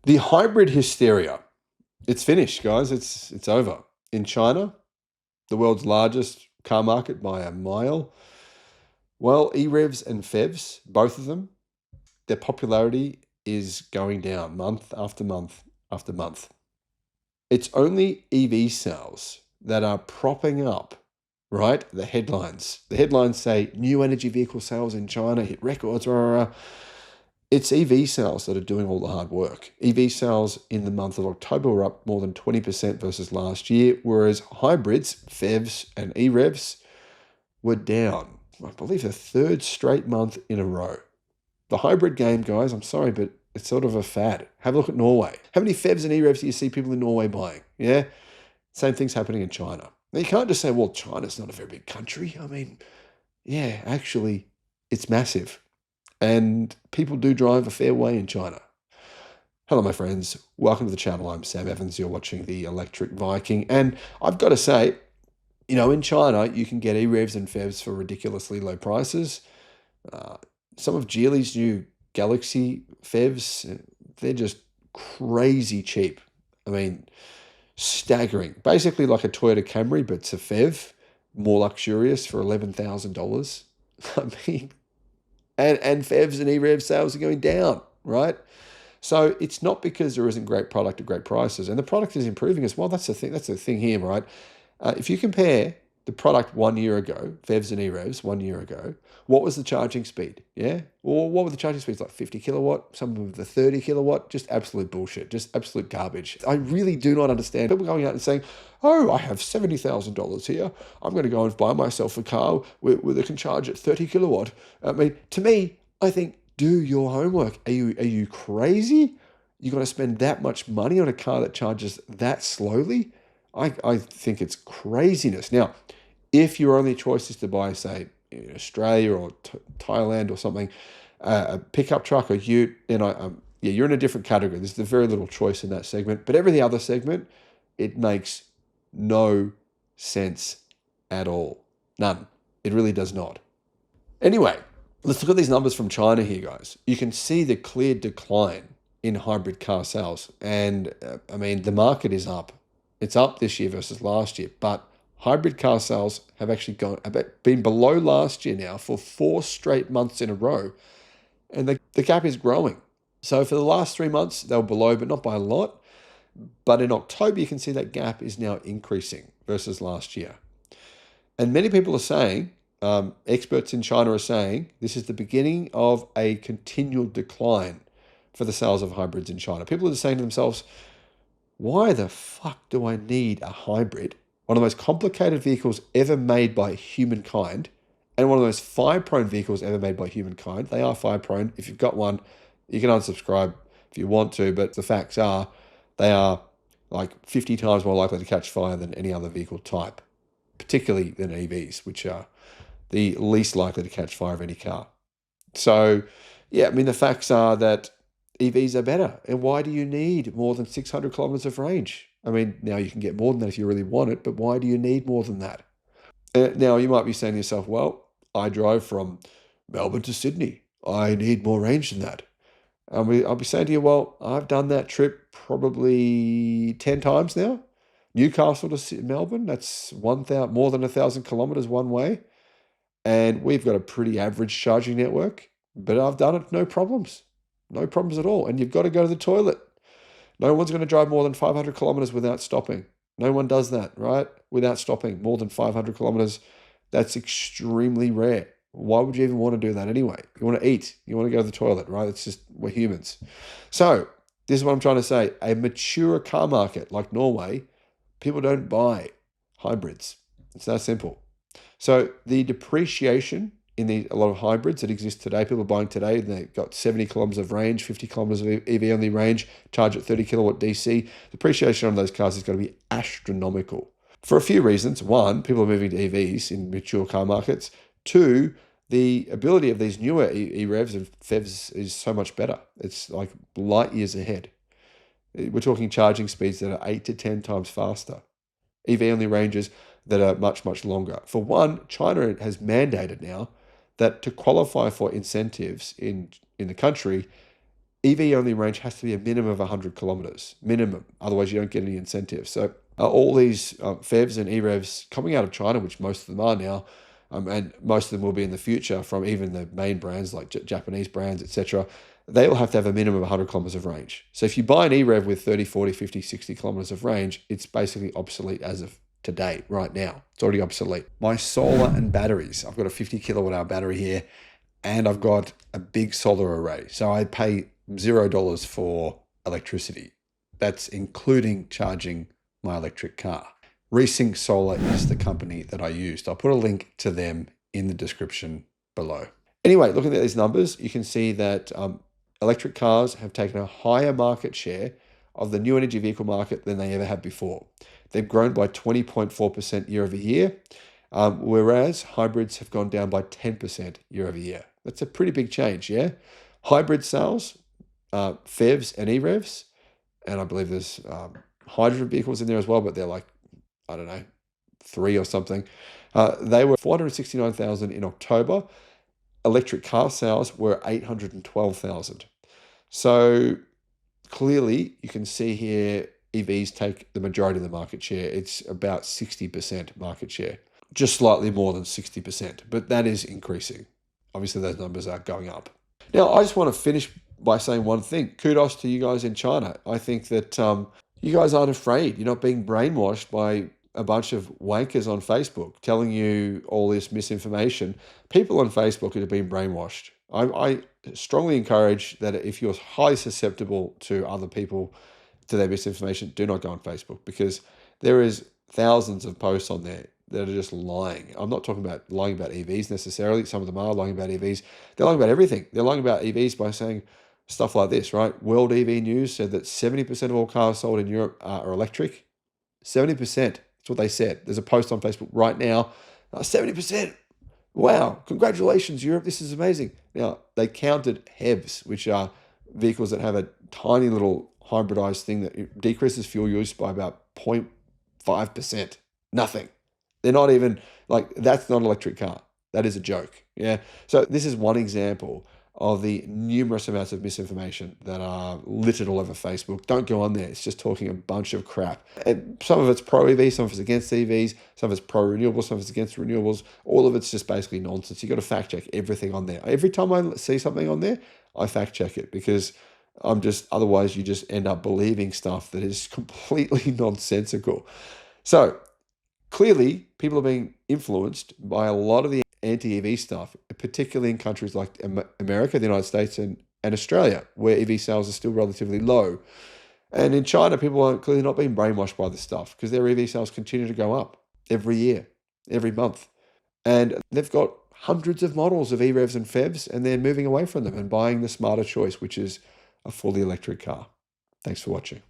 The hybrid hysteria. It's finished, guys. It's over. In China, the world's largest car market by a mile, well, EREVs and FEVs, both of them, their popularity is going down month after month after month. It's only EV sales that are propping up, right? The headlines. The headlines say new energy vehicle sales in China hit records. Rah, rah, rah. It's EV sales that are doing all the hard work. EV sales in the month of October were up more than 20% versus last year, whereas hybrids, FEVs, and EREVs were down, I believe, the third straight month in a row. The hybrid game, guys, I'm sorry, but it's sort of a fad. Have a look at Norway. How many FEVs and EREVs do you see people in Norway buying? Yeah? Same thing's happening in China. Now, you can't just say, well, China's not a very big country. I mean, yeah, actually, it's massive. And people do drive a fair way in China. Hello, my friends. Welcome to the channel. I'm Sam Evans. You're watching the Electric Viking. And I've got to say, in China, you can get EREVs and FEVs for ridiculously low prices. Some of Geely's new Galaxy FEVs, they're just crazy cheap. I mean, staggering. Basically like a Toyota Camry, but it's a FEV, more luxurious for $11,000. I mean, and FEVs and EREV sales are going down, right? So it's not because there isn't great product at great prices, and the product is improving as well. That's the thing. That's the thing here, right? If you compare the product 1 year ago, FEVs and EREVs 1 year ago, what was the charging speed? Yeah, or what were the charging speeds like? 50 kilowatt, some of the 30 kilowatt, just absolute bullshit, just absolute garbage. I really do not understand people going out and saying, "Oh, I have $70,000 here. I'm going to go and buy myself a car where they can charge at 30 kilowatt." I mean, to me, I think, do your homework. Are you crazy? You're going to spend that much money on a car that charges that slowly? I think it's craziness. Now, if your only choice is to buy, say, in Australia or Thailand or something, a pickup truck or ute, then yeah, you're in a different category. There's very little choice in that segment. But every other segment, it makes no sense at all. None. It really does not. Anyway, let's look at these numbers from China here, guys. You can see the clear decline in hybrid car sales. And I mean, the market is up. It's up this year versus last year, but hybrid car sales have actually been below last year now for 4 straight months in a row, and the gap is growing. So for the last 3 months, they were below, but not by a lot. But in October, you can see that gap is now increasing versus last year. And many people are saying, experts in China are saying, this is the beginning of a continual decline for the sales of hybrids in China. People are saying to themselves, why the fuck do I need a hybrid? One of the most complicated vehicles ever made by humankind, and one of the most fire-prone vehicles ever made by humankind. They are fire-prone. If you've got one, you can unsubscribe if you want to, but the facts are they are like 50 times more likely to catch fire than any other vehicle type, particularly than EVs, which are the least likely to catch fire of any car. So, yeah, I mean, the facts are that EVs are better. And why do you need more than 600 kilometers of range? I mean, now you can get more than that if you really want it, but why do you need more than that? Now, you might be saying to yourself, well, I drive from Melbourne to Sydney. I need more range than that. I'll be saying to you, well, I've done that trip probably 10 times now. Newcastle to Melbourne, that's more than 1,000 kilometers one way. And we've got a pretty average charging network, but I've done it, no problems. No problems at all. And you've got to go to the toilet. No one's going to drive more than 500 kilometers without stopping. No one does that, right? Without stopping more than 500 kilometers. That's extremely rare. Why would you even want to do that anyway? You want to eat. You want to go to the toilet, right? It's just, we're humans. So this is what I'm trying to say. A mature car market like Norway, people don't buy hybrids. It's that simple. So the depreciation in a lot of hybrids that exist today, people are buying today, they've got 70 kilometers of range, 50 kilometers of EV only range, charge at 30 kilowatt DC. Depreciation on those cars is going to be astronomical for a few reasons. One, people are moving to EVs in mature car markets. Two, the ability of these newer EREVs and FEVs is so much better. It's like light years ahead. We're talking charging speeds that are 8 to 10 times faster. EV only ranges that are much, much longer. For one, China has mandated now that to qualify for incentives in the country, EV only range has to be a minimum of 100 kilometers, minimum. Otherwise, you don't get any incentive. So all these PHEVs and EREVs coming out of China, which most of them are now, and most of them will be in the future from even the main brands like Japanese brands, etc., they will have to have a minimum of 100 kilometers of range. So if you buy an EREV with 30, 40, 50, 60 kilometers of range, it's basically obsolete as of today, right now. It's already obsolete. My solar and batteries. I've got a 50 kilowatt hour battery here, and I've got a big solar array. So I pay $0 for electricity. That's including charging my electric car. Resync Solar is the company that I used. I'll put a link to them in the description below. Anyway, looking at these numbers, you can see that electric cars have taken a higher market share of the new energy vehicle market than they ever have before. They've grown by 20.4% year over year, whereas hybrids have gone down by 10% year over year. That's a pretty big change, yeah? Hybrid sales, PHEVs and EREVs, and I believe there's hydrogen vehicles in there as well, but they're like, I don't know, 3 or something. They were 469,000 in October. Electric car sales were 812,000. So clearly, you can see here, EVs take the majority of the market share. It's about 60% market share, just slightly more than 60%, but that is increasing. Obviously, those numbers are going up. Now, I just want to finish by saying one thing. Kudos to you guys in China. I think that you guys aren't afraid. You're not being brainwashed by a bunch of wankers on Facebook telling you all this misinformation. People on Facebook are being brainwashed. I strongly encourage that if you're highly susceptible to other people, to their misinformation, do not go on Facebook, because there is thousands of posts on there that are just lying. I'm not talking about lying about EVs necessarily. Some of them are lying about EVs. They're lying about everything. They're lying about EVs by saying stuff like this, right? World EV News said that 70% of all cars sold in Europe are electric. 70%. That's what they said. There's a post on Facebook right now. 70%. Wow. Congratulations, Europe. This is amazing. Now, they counted HEVs, which are vehicles that have a tiny little hybridized thing that decreases fuel use by about 0.5%. Nothing. They're not even, like, that's not an electric car. That is a joke. Yeah. So this is one example of the numerous amounts of misinformation that are littered all over Facebook. Don't go on there. It's just talking a bunch of crap. And some of it's pro-EV, some of it's against EVs, some of it's pro-renewables, some of it's against renewables. All of it's just basically nonsense. You've got to fact check everything on there. Every time I see something on there, I fact check it, because otherwise you just end up believing stuff that is completely nonsensical. So clearly, people are being influenced by a lot of the anti-EV stuff, particularly in countries like America, the United States, and Australia, where EV sales are still relatively low. And in China, people are clearly not being brainwashed by this stuff, because their EV sales continue to go up every year, every month. And they've got hundreds of models of EREVs and PHEVs, and they're moving away from them and buying the smarter choice, which is a fully electric car. Thanks for watching.